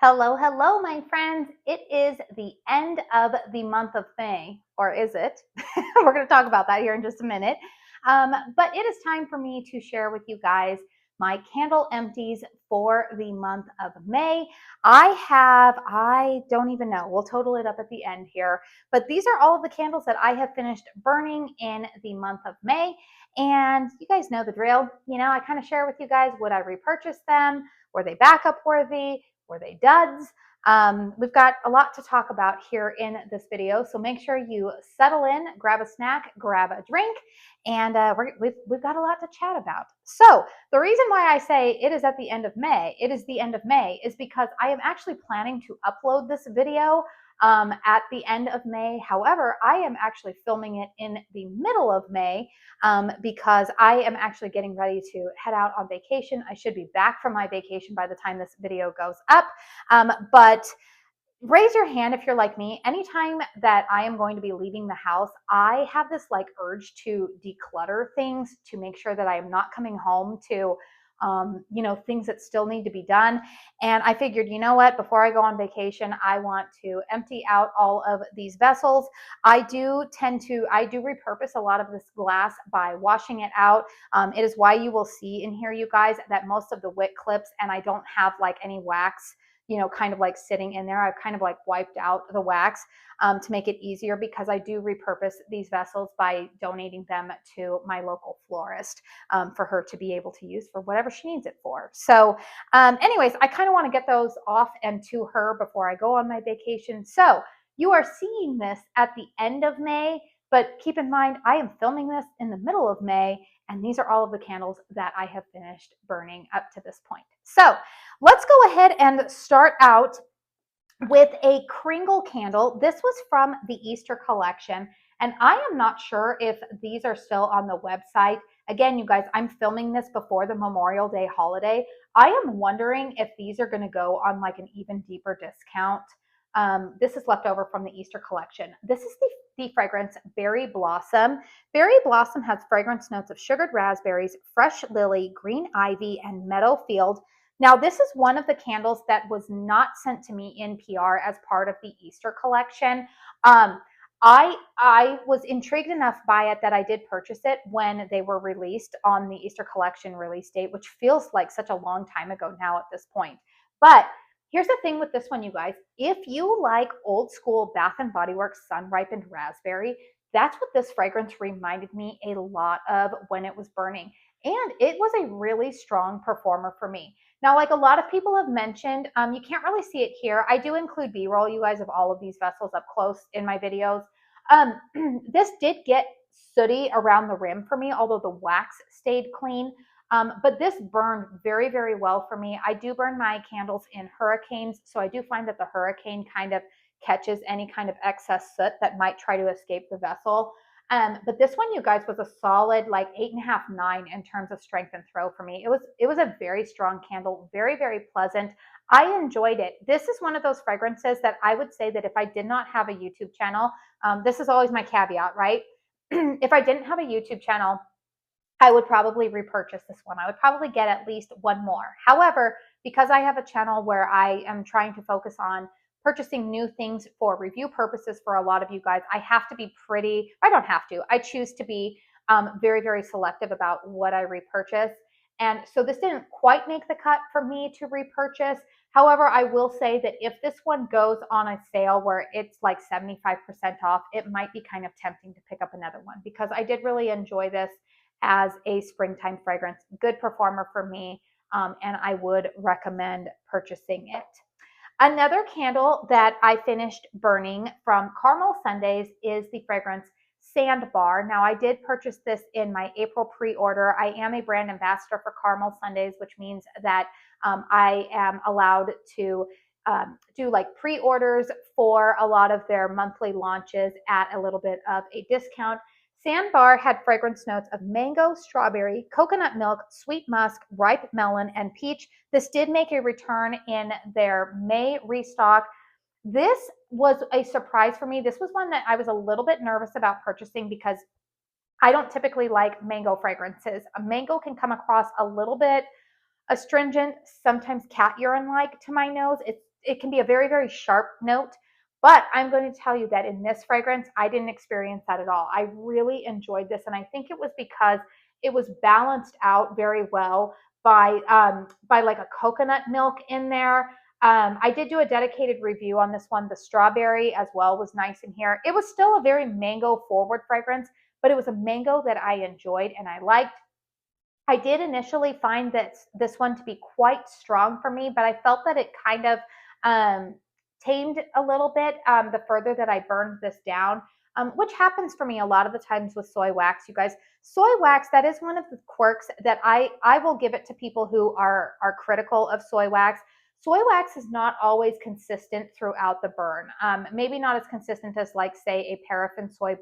Hello, hello, my friends. It is the end of the month of May, or is it? We're going to talk about that here in just a minute. But it is time for me to share with you guys my candle empties for the month of May. I don't even know, we'll total it up at the end here, but these are all of the candles that I have finished burning in the month of May. And you guys know the drill. I kind of share with you guys, would I repurchase them? Were they backup worthy? Were they duds? We've got a lot to talk about here in this video, so make sure you settle in, grab a snack, grab a drink, and we've got a lot to chat about. So the reason why I say it is at the end of May, is because I am actually planning to upload this video at the end of May. However, I am actually filming it in the middle of May because I am actually getting ready to head out on vacation. I should be back from my vacation by the time this video goes up. But raise your hand if you're like me. Anytime that I am going to be leaving the house, I have this like urge to declutter things to make sure that I am not coming home to things that still need to be done. And I figured, you know what, before I go on vacation, I want to empty out all of these vessels. I do repurpose a lot of this glass by washing it out. It is why you will see in here, you guys, that most of the wick clips, and I don't have like any wax kind of like sitting in there. I've kind of like wiped out the wax to make it easier, because I do repurpose these vessels by donating them to my local florist for her to be able to use for whatever she needs it for. So anyways, I kind of want to get those off and to her before I go on my vacation. So you are seeing this at the end of May, but keep in mind, I am filming this in the middle of May, and these are all of the candles that I have finished burning up to this point. So let's go ahead and start out with a Cringle candle. This was from the Easter collection, and I am not sure if these are still on the website. Again, you guys, I'm filming this before the Memorial Day holiday. I am wondering if these are going to go on like an even deeper discount. This is left over from the Easter collection. This is the fragrance Berry Blossom. Berry Blossom has fragrance notes of sugared raspberries, fresh lily, green ivy, and meadow field. Now, this is one of the candles that was not sent to me in PR as part of the Easter collection. I was intrigued enough by it that I did purchase it when they were released on the Easter collection release date, which feels like such a long time ago now at this point. But here's the thing with this one, you guys. If you like old school Bath and Body Works Sun Ripened Raspberry, that's what this fragrance reminded me a lot of when it was burning. And it was a really strong performer for me. Now, like a lot of people have mentioned, you can't really see it here. I do include B-roll, you guys, of all of these vessels up close in my videos. This did get sooty around the rim for me, although the wax stayed clean. But this burned very, very well for me. I do burn my candles in hurricanes, so I do find that the hurricane kind of catches any kind of excess soot that might try to escape the vessel. But this one, you guys, was a solid like 8.5, 9 in terms of strength and throw for me. It was a very strong candle, very, very pleasant. I enjoyed it. This is one of those fragrances that I would say that if I did not have a YouTube channel, this is always my caveat, right? If I didn't have a YouTube channel, I would probably repurchase this one. I would probably get at least one more. However, because I have a channel where I am trying to focus on purchasing new things for review purposes for a lot of you guys, I have to be I don't have to, I choose to be very, very selective about what I repurchase. And so this didn't quite make the cut for me to repurchase. However, I will say that if this one goes on a sale where it's like 75% off, it might be kind of tempting to pick up another one, because I did really enjoy this as a springtime fragrance. Good performer for me, and I would recommend purchasing it. Another candle that I finished burning from Caramel Sundays is the fragrance Sandbar. Now, I did purchase this in my April pre-order. I am a brand ambassador for Caramel Sundays, which means that I am allowed to do like pre-orders for a lot of their monthly launches at a little bit of a discount. Sandbar had fragrance notes of mango, strawberry, coconut milk, sweet musk, ripe melon, and peach. This did make a return in their May restock. This was a surprise for me. This was one that I was a little bit nervous about purchasing because I don't typically like mango fragrances. A mango can come across a little bit astringent, sometimes cat urine-like to my nose. it can be a very, very sharp note. But I'm going to tell you that in this fragrance, I didn't experience that at all. I really enjoyed this, and I think it was because it was balanced out very well by like a coconut milk in there. I did do a dedicated review on this one. The strawberry as well was nice in here. It was still a very mango forward fragrance, but it was a mango that I enjoyed and I liked. I did initially find this one to be quite strong for me, but I felt that it kind of um, tamed a little bit the further that I burned this down, which happens for me a lot of the times with soy wax. You guys, soy wax, that is one of the quirks that I will give it to people who are critical of soy wax. Soy wax is not always consistent throughout the burn. Maybe not as consistent as, like, say, a paraffin soy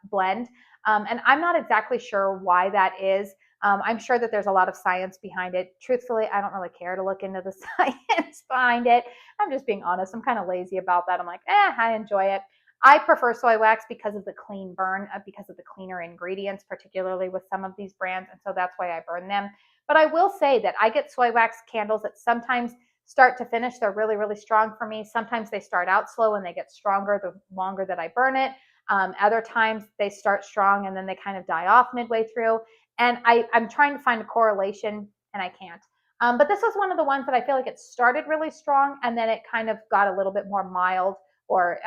blend. And I'm not exactly sure why that is. I'm sure that there's a lot of science behind it. Truthfully, I don't really care to look into the science behind it. I'm just being honest. I'm kind of lazy about that. I'm like, I enjoy it. I prefer soy wax because of the clean burn, because of the cleaner ingredients, particularly with some of these brands. And so that's why I burn them. But I will say that I get soy wax candles that sometimes start to finish, they're really, really strong for me. Sometimes they start out slow and they get stronger the longer that I burn it. Other times they start strong and then they kind of die off midway through. And I'm trying to find a correlation and I can't. But this was one of the ones that I feel like it started really strong and then it kind of got a little bit more mild, or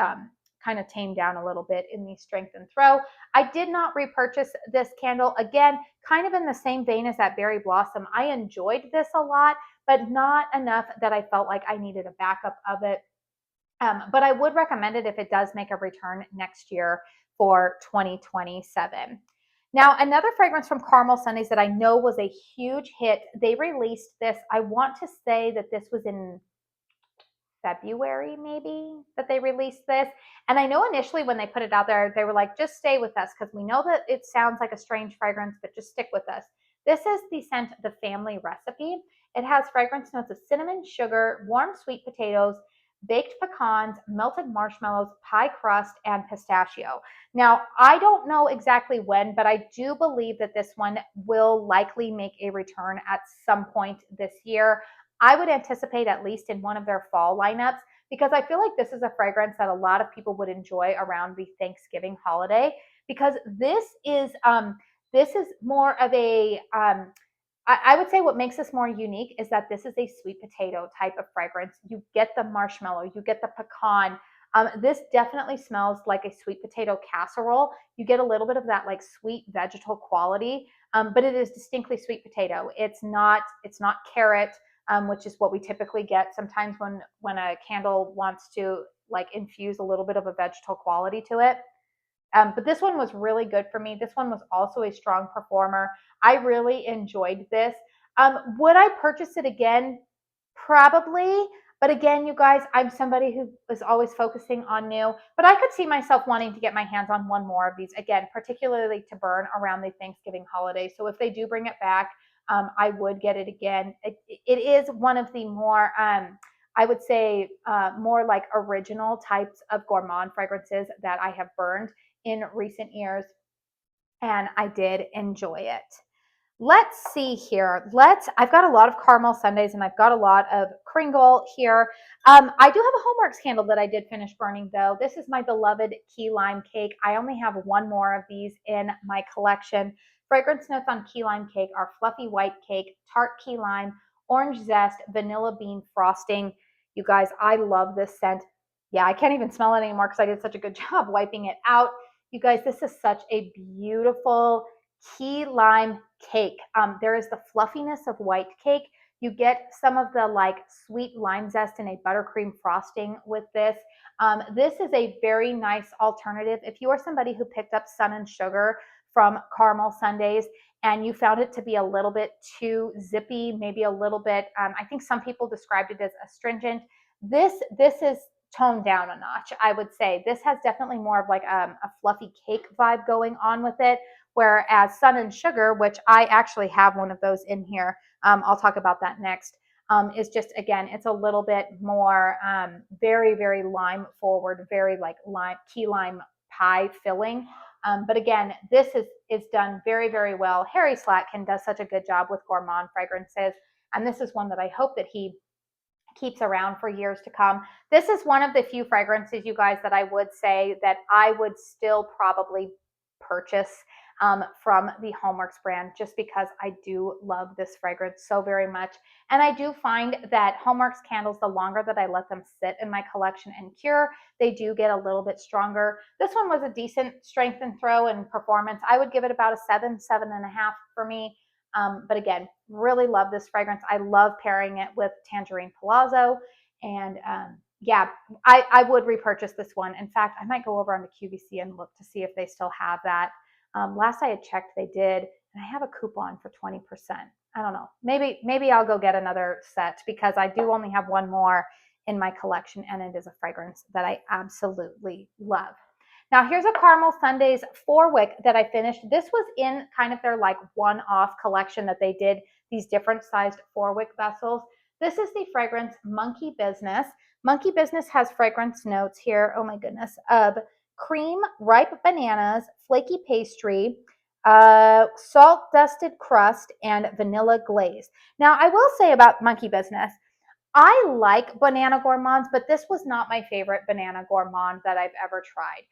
kind of tamed down a little bit in the strength and throw. I did not repurchase this candle. Again, kind of in the same vein as that Berry Blossom. I enjoyed this a lot, but not enough that I felt like I needed a backup of it. But I would recommend it if it does make a return next year for 2027. Now, another fragrance from Caramel Sundays that I know was a huge hit, they released this. I want to say that this was in February, maybe, that they released this. And I know initially when they put it out there, they were like, just stay with us because we know that it sounds like a strange fragrance, but just stick with us. This is the scent The Family Recipe. It has fragrance notes of cinnamon, sugar, warm sweet potatoes, baked pecans, melted marshmallows, pie crust, and pistachio. Now, I don't know exactly when, but I do believe that this one will likely make a return at some point this year. I would anticipate at least in one of their fall lineups, because I feel like this is a fragrance that a lot of people would enjoy around the Thanksgiving holiday, because this is more of a I would say what makes this more unique is that this is a sweet potato type of fragrance. You get the marshmallow, you get the pecan. This definitely smells like a sweet potato casserole. You get a little bit of that like sweet vegetal quality, but it is distinctly sweet potato. It's not carrot, which is what we typically get sometimes when a candle wants to like infuse a little bit of a vegetal quality to it. But this one was really good for me. This one was also a strong performer. I really enjoyed this. Would I purchase it again? Probably. But again, you guys, I'm somebody who is always focusing on new. But I could see myself wanting to get my hands on one more of these, again, particularly to burn around the Thanksgiving holiday. So if they do bring it back, I would get it again. It is one of the more, I would say, more like original types of gourmand fragrances that I have burned in recent years, and I did enjoy it. Let's see here. I've got a lot of caramel sundaes and I've got a lot of Kringle here. I do have a HOMEWORX candle that I did finish burning though. This is my beloved key lime cake. I only have one more of these in my collection. Fragrance notes on key lime cake are fluffy white cake, tart key lime, orange zest, vanilla bean frosting. You guys, I love this scent. Yeah, I can't even smell it anymore because I did such a good job wiping it out. You guys, this is such a beautiful key lime cake. There is the fluffiness of white cake. You get some of the like sweet lime zest and a buttercream frosting with this. This is a very nice alternative. If you are somebody who picked up Sun and Sugar from Caramel Sundays and you found it to be a little bit too zippy, maybe a little bit, I think some people described it as astringent. This is toned down a notch, I would say. This has definitely more of like a fluffy cake vibe going on with it. Whereas Sun and Sugar, which I actually have one of those in here, I'll talk about that next, is just, again, it's a little bit more very, very lime forward, very like key lime pie filling. But again, this is done very, very well. Harry Slatkin does such a good job with gourmand fragrances. And this is one that I hope that he keeps around for years to come. This is one of the few fragrances, you guys, that I would say that I would still probably purchase from the HOMEWORX brand, just because I do love this fragrance so very much. And I do find that HOMEWORX candles, the longer that I let them sit in my collection and cure, they do get a little bit stronger. This one was a decent strength and throw and performance. I would give it about a 7, 7.5 for me. But again, really love this fragrance. I love pairing it with Tangerine Palazzo. And yeah, I would repurchase this one. In fact, I might go over onto QVC and look to see if they still have that. Last I had checked, they did, and I have a coupon for 20%. I don't know. Maybe I'll go get another set, because I do only have one more in my collection, and it is a fragrance that I absolutely love. Now here's a Caramel Sundays 4-wick that I finished. This was in kind of their like one-off collection that they did, these different sized 4-wick vessels. This is the fragrance Monkey Business. Monkey Business has fragrance notes here, oh my goodness, of cream, ripe bananas, flaky pastry, salt dusted crust, and vanilla glaze. Now I will say about Monkey Business, I like banana gourmands, but this was not my favorite banana gourmand that I've ever tried.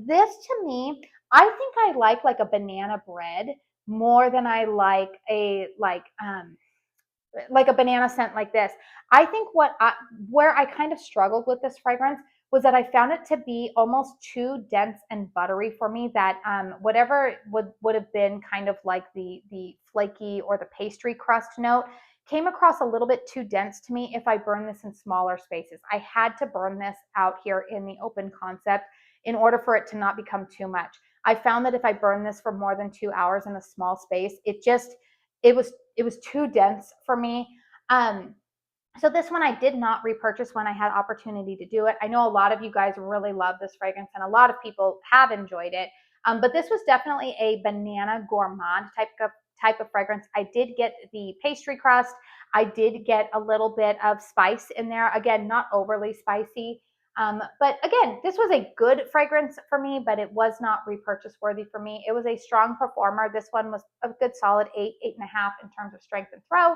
This to me, I think I like a banana bread more than I like a banana scent like this. I think where I kind of struggled with this fragrance was that I found it to be almost too dense and buttery for me. That whatever would have been kind of like the flaky or the pastry crust note came across a little bit too dense to me if I burn this in smaller spaces. I had to burn this out here in the open concept in order for it to not become too much. I found that if I burn this for more than 2 hours in a small space, it was too dense for me. So this one I did not repurchase when I had opportunity to do it. I know a lot of you guys really love this fragrance, and a lot of people have enjoyed it. But this was definitely a banana gourmand type of fragrance. I did get the pastry crust. I did get a little bit of spice in there. Again, not overly spicy. But again, this was a good fragrance for me, but it was not repurchase worthy for me. It was a strong performer. This one was a good solid 8, 8.5 in terms of strength and throw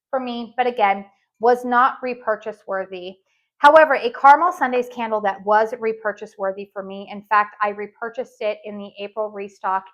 for me, but again, was not repurchase worthy. However, a Caramel Sundays candle that was repurchase worthy for me. In fact, I repurchased it in the April restock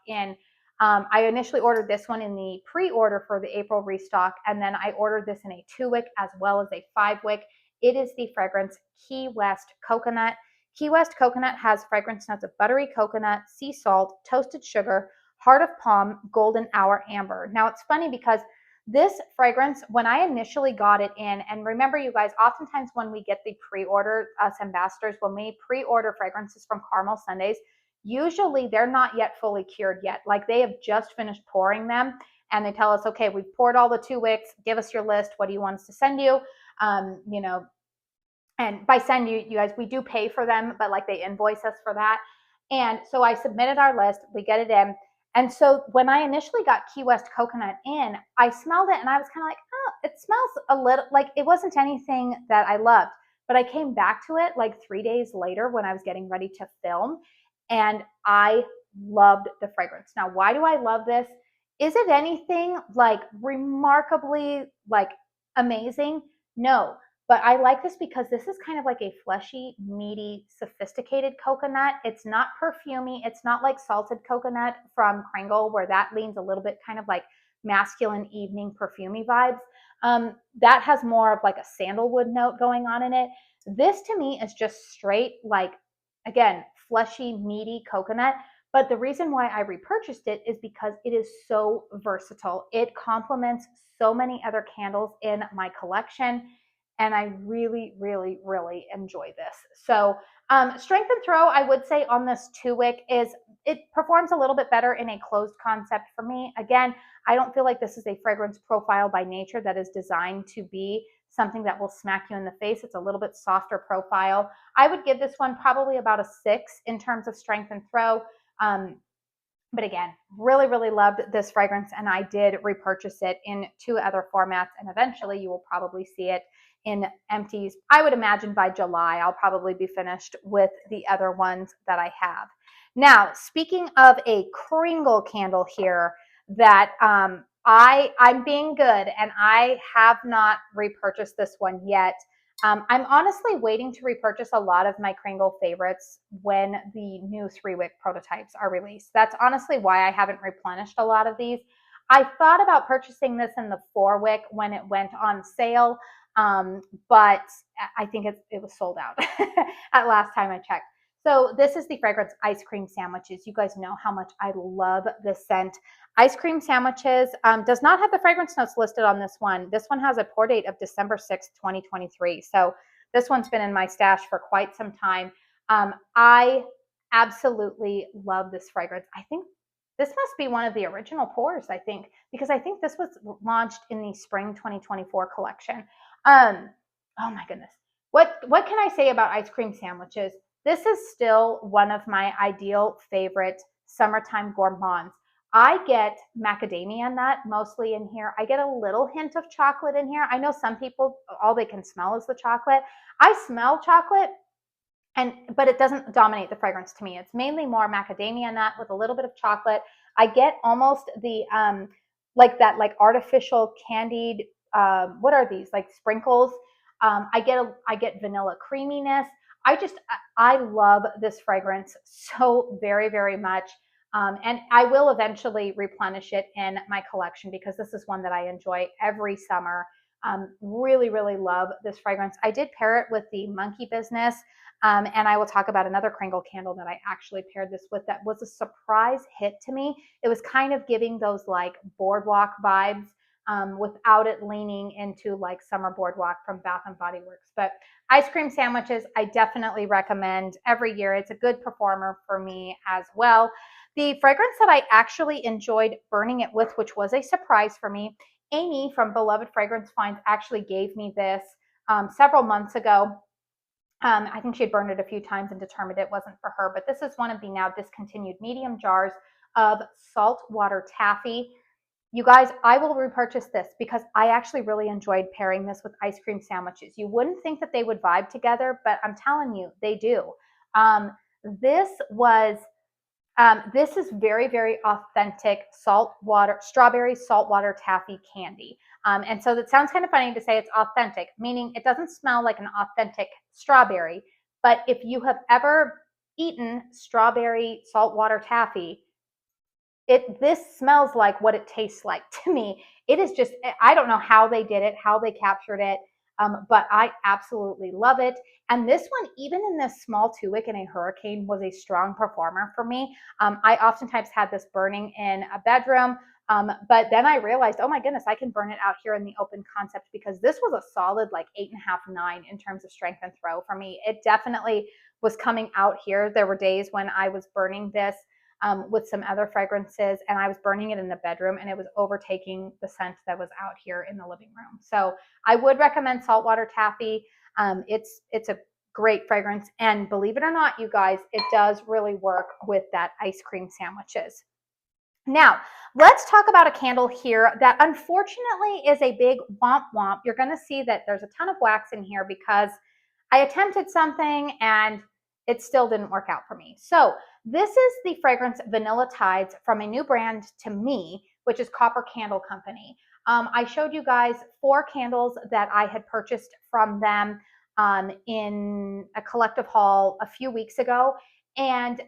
I initially ordered this one in the pre-order for the April restock, and then I ordered this in a 2-wick as well as a 5-wick. It is the fragrance Key West Coconut. Key West Coconut has fragrance notes of buttery coconut, sea salt, toasted sugar, heart of palm, golden hour amber. Now it's funny because this fragrance, when I initially got it in, and remember you guys, oftentimes when we get the pre-order, us ambassadors, when we pre-order fragrances from Caramel Sundays, usually they're not yet fully cured yet. Like they have just finished pouring them, and they tell us, okay, we've poured all the 2 wicks, give us your list, what do you want us to send you? And by send you guys, we do pay for them, but like they invoice us for that. And so I submitted our list, we get it in. And so when I initially got Key West Coconut in, I smelled it and I was kind of like, oh, it smells a little like it wasn't anything that I loved. But I came back to it like 3 days later when I was getting ready to film, and I loved the fragrance. Now, why do I love this? Is it anything like remarkably like amazing? No. But I like this because this is kind of like a fleshy, meaty, sophisticated coconut. It's not perfumey. It's not like salted coconut from Cringle, where that leans a little bit kind of like masculine evening perfumey vibes. That has more of like a sandalwood note going on in it. This to me is just straight like, again, fleshy, meaty coconut. But the reason why I repurchased it is because it is so versatile. It complements so many other candles in my collection, and I really, really, really enjoy this. So strength and throw, I would say on this 2-wick is it performs a little bit better in a closed concept for me. Again, I don't feel like this is a fragrance profile by nature that is designed to be something that will smack you in the face. It's a little bit softer profile. I would give this one probably about a 6 in terms of strength and throw. But again, really, really loved this fragrance, and I did repurchase it in 2 other formats, and eventually you will probably see it in empties. I would imagine by July, I'll probably be finished with the other ones that I have. Now, speaking of a Cringle candle here that I'm being good, and I have not repurchased this one yet. I'm honestly waiting to repurchase a lot of my Cringle favorites when the new 3-wick prototypes are released. That's honestly why I haven't replenished a lot of these. I thought about purchasing this in the 4-wick when it went on sale, but I think it was sold out at last time I checked. So this is the fragrance Ice Cream Sandwiches. You guys know how much I love this scent. Ice Cream Sandwiches does not have the fragrance notes listed on this one. This one has a pour date of December 6th, 2023. So this one's been in my stash for quite some time. I absolutely love this fragrance. I think this must be one of the original pours, I think, because I think this was launched in the spring 2024 collection. Oh my goodness. What can I say about Ice Cream Sandwiches? This is still one of my ideal favorite summertime gourmands. I get macadamia nut mostly in here. I get a little hint of chocolate in here. I know some people, all they can smell is the chocolate. I smell chocolate, but it doesn't dominate the fragrance to me. It's mainly more macadamia nut with a little bit of chocolate. I get almost the like that like artificial candied what are these, like sprinkles. I get vanilla creaminess. I love this fragrance so very, very much. And I will eventually replenish it in my collection because this is one that I enjoy every summer. Really, really love this fragrance. I did pair it with the Monkey Business. And I will talk about another Cringle candle that I actually paired this with that was a surprise hit to me. It was kind of giving those like boardwalk vibes without it leaning into like summer boardwalk from Bath and Body Works. But Ice Cream Sandwiches, I definitely recommend every year. It's a good performer for me as well. The fragrance that I actually enjoyed burning it with, which was a surprise for me, Amy from Beloved Fragrance Finds actually gave me this several months ago. I think she had burned it a few times and determined it wasn't for her, but this is one of the now discontinued medium jars of saltwater taffy. You guys, I will repurchase this because I actually really enjoyed pairing this with Ice Cream Sandwiches. You wouldn't think that they would vibe together, but I'm telling you, they do. This was this is very, very authentic strawberry saltwater taffy candy. And so that sounds kind of funny to say it's authentic, meaning it doesn't smell like an authentic strawberry. But if you have ever eaten strawberry saltwater taffy, this smells like what it tastes like to me. It is just, I don't know how they did it, how they captured it, but I absolutely love it. And this one, even in this small 2-wick in a hurricane, was a strong performer for me. I oftentimes had this burning in a bedroom, but then I realized, oh my goodness, I can burn it out here in the open concept because this was a solid like 8.5, 9 in terms of strength and throw for me. It definitely was coming out here. There were days when I was burning this with some other fragrances, and I was burning it in the bedroom, and it was overtaking the scent that was out here in the living room. So I would recommend Saltwater Taffy. It's a great fragrance, and believe it or not, you guys, it does really work with that Ice Cream Sandwiches. Now, let's talk about a candle here that unfortunately is a big womp womp. You're going to see that there's a ton of wax in here because I attempted something and it still didn't work out for me. So this is the fragrance Vanilla Tides from a new brand to me, which is Copper Candle Company. I showed you guys 4 candles that I had purchased from them in a collective haul a few weeks ago. And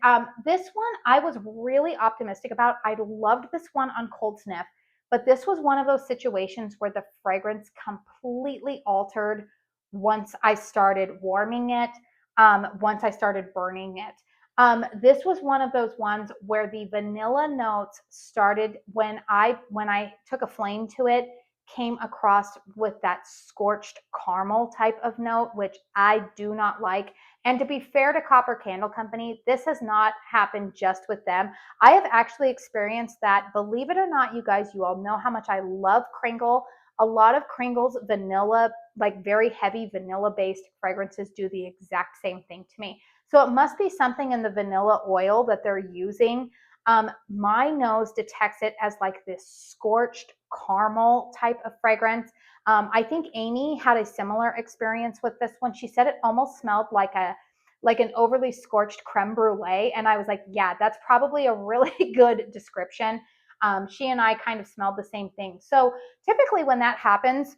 this one I was really optimistic about. I loved this one on Cold Sniff, but this was one of those situations where the fragrance completely altered once I started warming it, once I started burning it. This was one of those ones where the vanilla notes started when I took a flame to it, came across with that scorched caramel type of note, which I do not like. And to be fair to Copper Candle Company, this has not happened just with them. I have actually experienced that. Believe it or not, you guys, you all know how much I love Cringle. A lot of Cringle's vanilla, like very heavy vanilla-based fragrances do the exact same thing to me. So it must be something in the vanilla oil that they're using. My nose detects it as like this scorched caramel type of fragrance. I think Amy had a similar experience with this one. She said it almost smelled like an overly scorched creme brulee. And I was like, yeah, that's probably a really good description. She and I kind of smelled the same thing. So typically when that happens,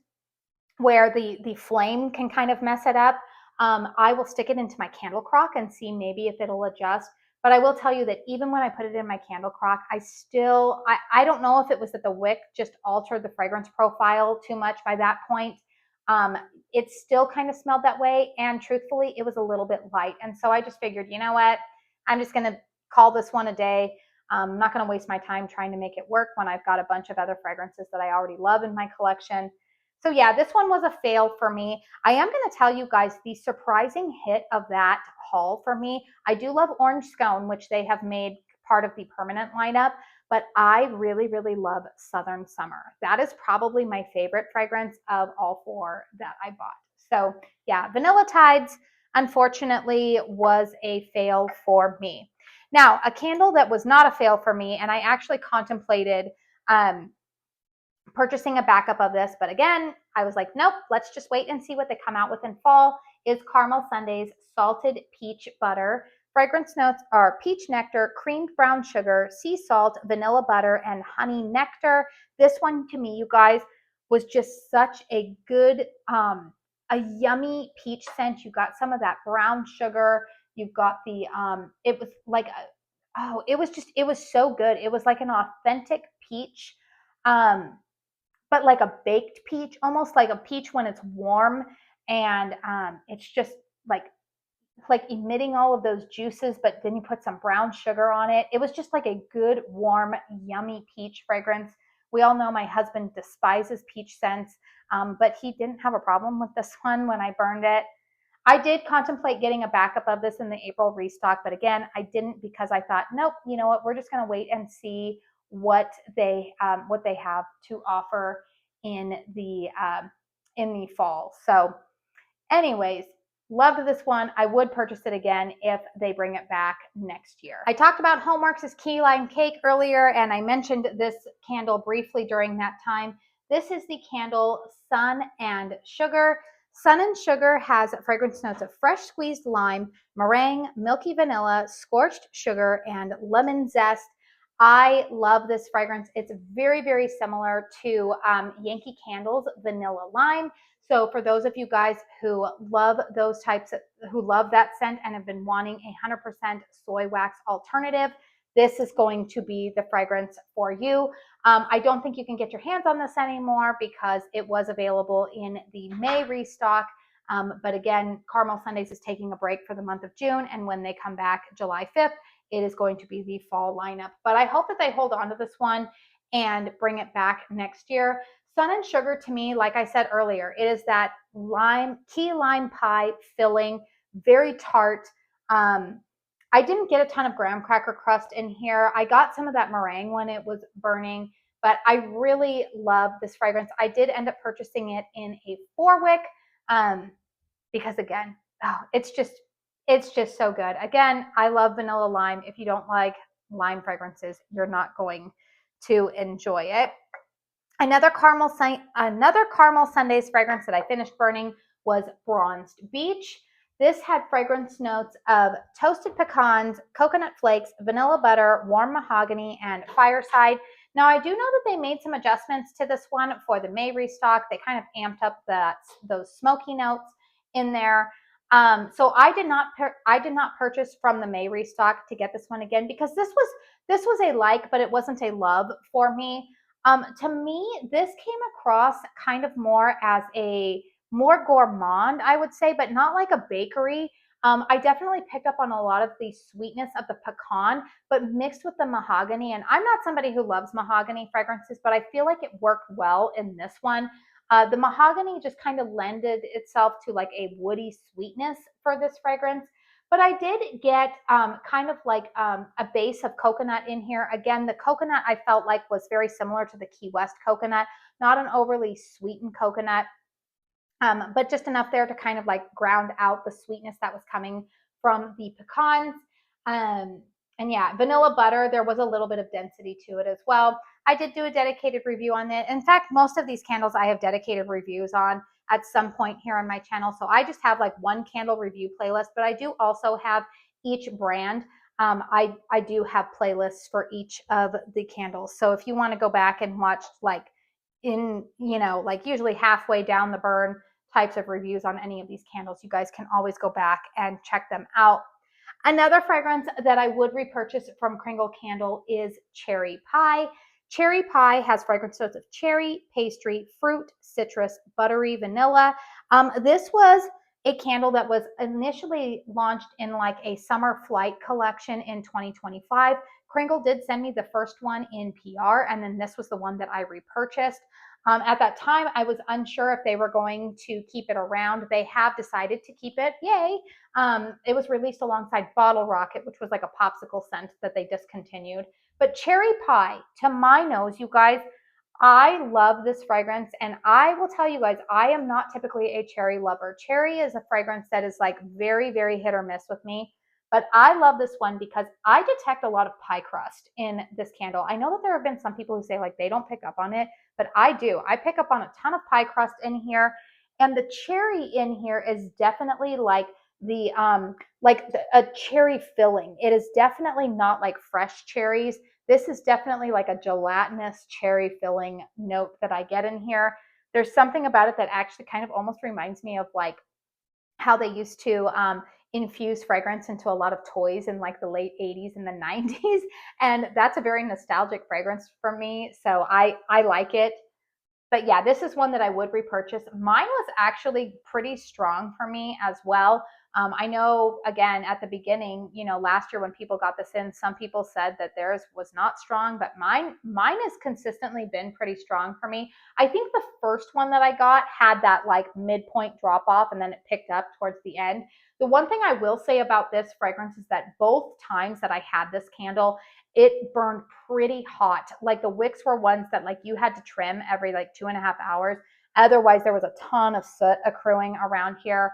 where the flame can kind of mess it up, I will stick it into my candle crock and see maybe if it'll adjust. But I will tell you that even when I put it in my candle crock, I don't know if it was that the wick just altered the fragrance profile too much by that point. It still kind of smelled that way. And truthfully, it was a little bit light. And so I just figured, you know what? I'm just going to call this one a day. I'm not going to waste my time trying to make it work when I've got a bunch of other fragrances that I already love in my collection. So yeah, this one was a fail for me. I am going to tell you guys the surprising hit of that haul for me. I do love Orange Scone, which they have made part of the permanent lineup, but I really, really love Southern Summer. That is probably my favorite fragrance of all four that I bought. So yeah, Vanilla Tides, unfortunately, was a fail for me. Now, a candle that was not a fail for me, and I actually contemplated purchasing a backup of this, but again, I was like, nope, let's just wait and see what they come out with in fall, is Caramel Sundays Salted Peach Butter. Fragrance notes are peach nectar, creamed brown sugar, sea salt, vanilla butter, and honey nectar. This one to me, you guys, was just such a good, a yummy peach scent. You got some of that brown sugar. You've got the, it was like, it was so good. It was like an authentic peach. But like a baked peach, almost like a peach when it's warm, and it's just like emitting all of those juices, but then you put some brown sugar on it. It was just like a good, warm, yummy peach fragrance. We all know my husband despises peach scents, but he didn't have a problem with this one when I burned it. I did contemplate getting a backup of this in the April restock, but again, I didn't because I thought, nope, you know what, we're just going to wait and see what they have to offer in the fall. So, anyways, loved this one. I would purchase it again if they bring it back next year. I talked about HOMEWORX's Key Lime Cake earlier, and I mentioned this candle briefly during that time. This is the candle Sun and Sugar. Sun and Sugar has fragrance notes of fresh squeezed lime, meringue, milky vanilla, scorched sugar, and lemon zest. I love this fragrance. It's very, very similar to Yankee Candle's Vanilla Lime. So for those of you guys who love those types who love that scent and have been wanting a 100% soy wax alternative, this is going to be the fragrance for you. I don't think you can get your hands on this anymore because it was available in the May restock. But again, Caramel Sundays is taking a break for the month of June, and when they come back July 5th, it is going to be the fall lineup. But I hope that they hold on to this one and bring it back next year. Sun and Sugar, to me, like I said earlier, it is that key lime pie filling, very tart. I didn't get a ton of graham cracker crust in here. I got some of that meringue when it was burning, but I really love this fragrance. I did end up purchasing it in a 4-wick because again, it's just so good. Again, I love vanilla lime. If you don't like lime fragrances, you're not going to enjoy it. Another Caramel Sundays fragrance that I finished burning was Bronzed Beach. This had fragrance notes of toasted pecans, coconut flakes, vanilla butter, warm mahogany, and fireside. Now, I do know that they made some adjustments to this one for the May restock. They kind of amped up those smoky notes in there. So I did not purchase from the May restock to get this one again because this was a like, but it wasn't a love for me. To me, this came across kind of more as a more gourmand, I would say, but not like a bakery. I definitely picked up on a lot of the sweetness of the pecan, but mixed with the mahogany. And I'm not somebody who loves mahogany fragrances, but I feel like it worked well in this one. The mahogany just kind of lended itself to like a woody sweetness for this fragrance. But I did get kind of like a base of coconut in here. Again, the coconut I felt like was very similar to the Key West coconut, not an overly sweetened coconut, but just enough there to kind of like ground out the sweetness that was coming from the pecans. And yeah, vanilla butter, there was a little bit of density to it as well. I did do a dedicated review on it. In fact, most of these candles I have dedicated reviews on at some point here on my channel. So I just have like one candle review playlist, but I do also have each brand I do have playlists for each of the candles. So if you want to go back and watch like like usually halfway down the burn types of reviews on any of these candles, you guys can always go back and check them out. Another fragrance that I would repurchase from Cringle Candle is Cherry Pie. Cherry Pie has fragrance notes of cherry, pastry, fruit, citrus, buttery, vanilla. This was a candle that was initially launched in like a summer flight collection in 2025. Cringle did send me the first one in PR, and then this was the one that I repurchased. At that time, I was unsure if they were going to keep it around. They have decided to keep it. Yay. It was released alongside Bottle Rocket, which was like a popsicle scent that they discontinued. But Cherry Pie, to my nose, you guys, I love this fragrance. And I will tell you guys, I am not typically a cherry lover. Cherry is a fragrance that is like very, very hit or miss with me. But I love this one because I detect a lot of pie crust in this candle. I know that there have been some people who say like they don't pick up on it, but I do. I pick up on a ton of pie crust in here. And the cherry in here is definitely like a cherry filling. It is definitely not like fresh cherries. This is definitely like a gelatinous cherry filling note that I get in here. There's something about it that actually kind of almost reminds me of like how they used to infuse fragrance into a lot of toys in like the late 80s and the 90s. And that's a very nostalgic fragrance for me. So I like it. But yeah, this is one that I would repurchase. Mine was actually pretty strong for me as well. I know, again, at the beginning, last year when people got this in, some people said that theirs was not strong, but mine has consistently been pretty strong for me. I think the first one that I got had that like midpoint drop off and then it picked up towards the end. The one thing I will say about this fragrance is that both times that I had this candle, it burned pretty hot. Like the wicks were ones that like you had to trim every like 2.5 hours. Otherwise, there was a ton of soot accruing around here.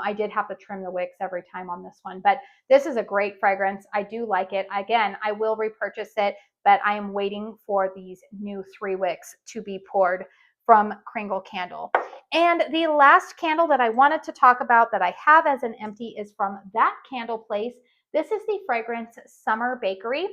I did have to trim the wicks every time on this one, but this is a great fragrance. I do like it. Again, I will repurchase it, but I am waiting for these new 3 wicks to be poured from Cringle Candle. And the last candle that I wanted to talk about that I have as an empty is from that candle place. This is the fragrance Summer Bakery.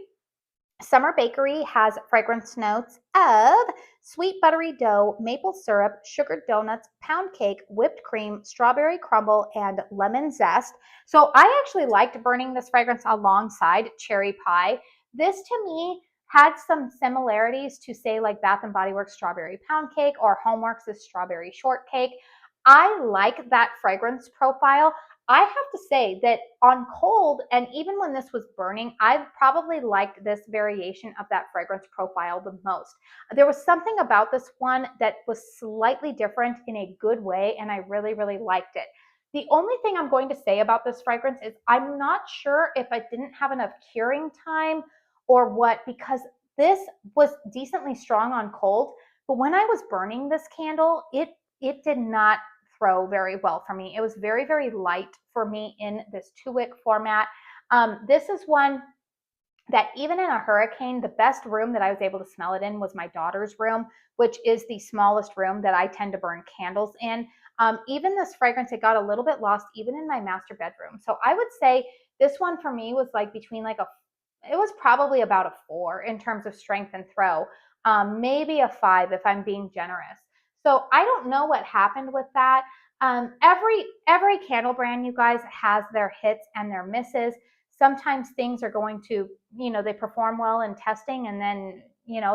Summer Bakery has fragrance notes of sweet buttery dough, maple syrup, sugared donuts, pound cake, whipped cream, strawberry crumble, and lemon zest. So I actually liked burning this fragrance alongside Cherry Pie. This to me had some similarities to say like Bath and Body Works strawberry pound cake or HOMEWORX' strawberry shortcake. I like that fragrance profile. I have to say that on cold, and even when this was burning, I probably liked this variation of that fragrance profile the most. There was something about this one that was slightly different in a good way, and I really, really liked it. The only thing I'm going to say about this fragrance is I'm not sure if I didn't have enough curing time or what, because this was decently strong on cold, but when I was burning this candle, it did not throw very well for me. It was very, very light for me in this 2-wick format. This is one that even in a hurricane, the best room that I was able to smell it in was my daughter's room, which is the smallest room that I tend to burn candles in. Even this fragrance, it got a little bit lost even in my master bedroom. So I would say this one for me was like between like it was probably about a 4 in terms of strength and throw, maybe a 5 if I'm being generous. So I don't know what happened with that. Every candle brand, you guys, has their hits and their misses. Sometimes things are going to, they perform well in testing and then,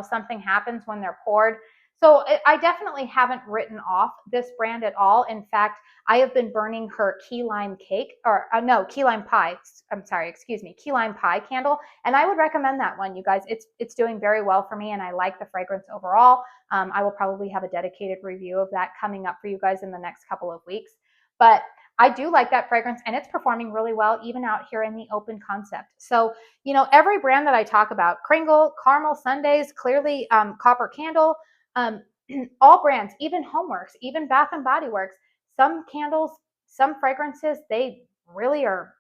something happens when they're poured. So I definitely haven't written off this brand at all. In fact, I have been burning her key lime cake, or no, key lime pie. I'm sorry, excuse me, key lime pie candle. And I would recommend that one, you guys. It's doing very well for me, and I like the fragrance overall. I will probably have a dedicated review of that coming up for you guys in the next couple of weeks. But I do like that fragrance, and it's performing really well even out here in the open concept. So, every brand that I talk about, Cringle, Caramel Sundays, clearly Copper Candle, all brands, even HOMEWORX, even Bath and Body Works, some candles, some fragrances, they really are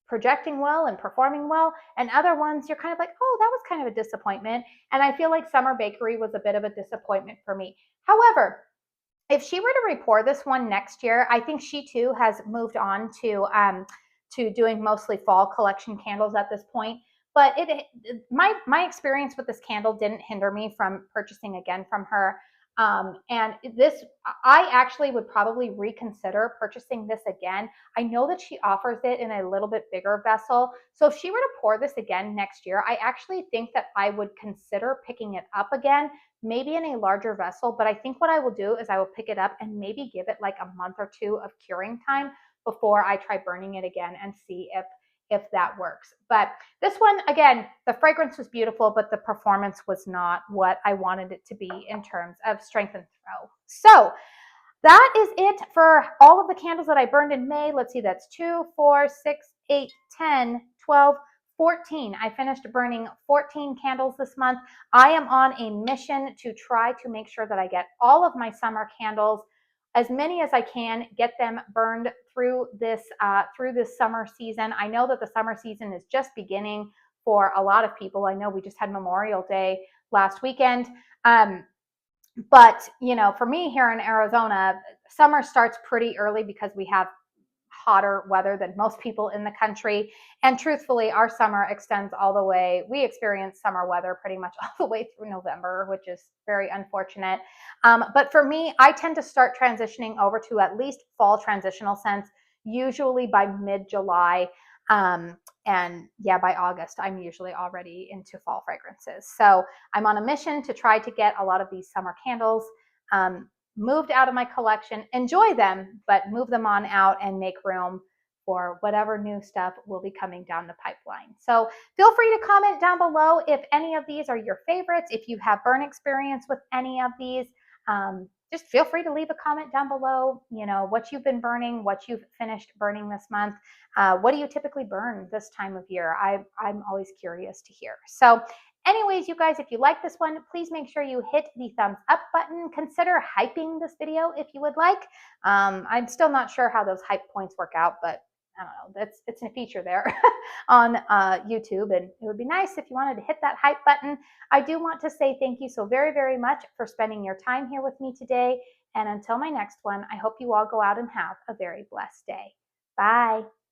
projecting well and performing well. And other ones, you're kind of like, oh, that was kind of a disappointment. And I feel like Summer Bakery was a bit of a disappointment for me. However, if she were to repour this one next year, I think she too has moved on to doing mostly fall collection candles at this point. But my experience with this candle didn't hinder me from purchasing again from her. And this, I actually would probably reconsider purchasing this again. I know that she offers it in a little bit bigger vessel. So if she were to pour this again next year, I actually think that I would consider picking it up again, maybe in a larger vessel. But I think what I will do is I will pick it up and maybe give it like a month or two of curing time before I try burning it again and see if that works. But this one, again, the fragrance was beautiful, but the performance was not what I wanted it to be in terms of strength and throw. So that is it for all of the candles that I burned in May. Let's see, that's 2, 4, 6, 8, 10, 12, 14. I finished burning 14 candles this month. I am on a mission to try to make sure that I get all of my summer candles, as many as I can, get them burned through this summer season. I know that the summer season is just beginning for a lot of people. I know we just had Memorial Day last weekend. But, you know, for me here in Arizona, summer starts pretty early because we have hotter weather than most people in the country. And truthfully, our summer extends all the way. We experience summer weather pretty much all the way through November, which is very unfortunate. But for me, I tend to start transitioning over to at least fall transitional scents, usually by mid-July. And yeah, by August, I'm usually already into fall fragrances. So I'm on a mission to try to get a lot of these summer candles moved out of my collection, enjoy them, but move them on out and make room for whatever new stuff will be coming down the pipeline. So feel free to comment down below if any of these are your favorites, if you have burn experience with any of these. Just feel free to leave a comment down below, you know, what you've been burning, what you've finished burning this month. What do you typically burn this time of year? I'm always curious to hear. So anyways, you guys, if you like this one, please make sure you hit the thumbs up button. Consider hyping this video if you would like. I'm still not sure how those hype points work out, but I don't know, it's a feature there on YouTube, and it would be nice if you wanted to hit that hype button. I do want to say thank you so very, very much for spending your time here with me today, and until my next one, I hope you all go out and have a very blessed day. Bye.